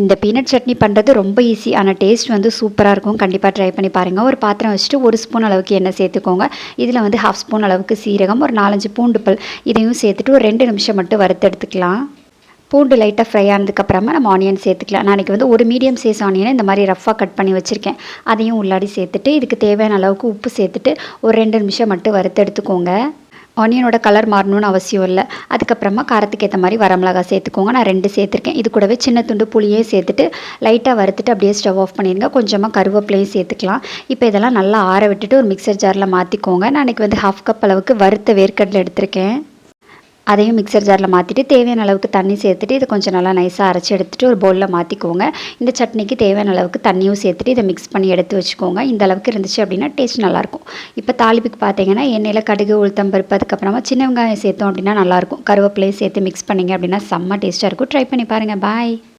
இந்த பீனட் சட்னி பண்ணுறது ரொம்ப ஈஸி, ஆனால் டேஸ்ட் வந்து சூப்பராக இருக்கும். கண்டிப்பாக ட்ரை பண்ணி பாருங்கள். ஒரு பாத்திரம் வச்சுட்டு 1 ஸ்பூன் அளவுக்கு எண்ணெய் சேர்த்துக்கோங்க. இதில் வந்து 1/2 ஸ்பூன் அளவுக்கு சீரகம், ஒரு 4-5 பூண்டு பல் இதையும் சேர்த்துட்டு ஒரு 2 நிமிஷம் மட்டும் வறுத்து எடுத்துக்கலாம். பூண்டு லைட்டாக ஃப்ரை ஆனதுக்கப்புறமா நம்ம ஆனியன் சேர்த்துக்கலாம். நான் இன்றைக்கி வந்து ஒரு மீடியம் சைஸ் ஆனியனை இந்த மாதிரி ரஃப்பாக கட் பண்ணி வச்சுருக்கேன். அதையும் உள்ளாடி சேர்த்துட்டு இதுக்கு தேவையான அளவுக்கு உப்பு சேர்த்துட்டு ஒரு 2 நிமிஷம் மட்டும் வறுத்து எடுத்துக்கோங்க. ஆனியனோட கலர் மாறணும்னு அவசியம் இல்லை. அதுக்கப்புறமா காரத்துக்கு ஏற்ற மாதிரி வரமிளகா சேர்த்துக்கோங்க. நான் 2 சேர்த்துருக்கேன். இது கூடவே சின்ன துண்டு புளியே சேர்த்துட்டு லைட்டாக வறுத்துட்டு அப்படியே ஸ்டவ் ஆஃப் பண்ணிடுங்க. கொஞ்சமாக கருவேப்பிலையும் சேர்த்துக்கலாம். இப்போ இதெல்லாம் நல்லா ஆற விட்டுட்டு ஒரு மிக்சர் ஜாரில் மாற்றிக்கோங்க. நான் இன்றைக்கி வந்து 1/2 கப் அளவுக்கு வறுத்த வேர்க்கடலை எடுத்திருக்கேன். அதையும் மிக்சர் ஜாரில் மாற்றிட்டு தேவையான அளவுக்கு தண்ணி சேர்த்துட்டு இதை கொஞ்சம் நல்லா நைஸாக அரைச்சி எடுத்துகிட்டு ஒரு பவுலில் மாற்றிக்கோங்க. இந்த சட்னிக்கு தேவையான அளவுக்கு தண்ணியும் சேர்த்துட்டு இதை மிக்ஸ் பண்ணி எடுத்து வச்சுக்கோங்க. இந்த அளவுக்கு இருந்துச்சு அப்படின்னா டேஸ்ட் நல்லாயிருக்கும். இப்போ தாளிப்புக்கு பார்த்தீங்கன்னா எண்ணெயில் கடுகு, உளுத்தம் பருப்பு, அதுக்கப்புறமா சின்ன வெங்காயம் சேர்த்தோம் அப்படின்னா நல்லாயிருக்கும். கருவேப்பிலையும் சேர்த்து மிக்ஸ் பண்ணிங்க அப்படின்னா செம்ம டேஸ்ட்டாக இருக்கும். ட்ரை பண்ணி பாருங்கள். பாய்.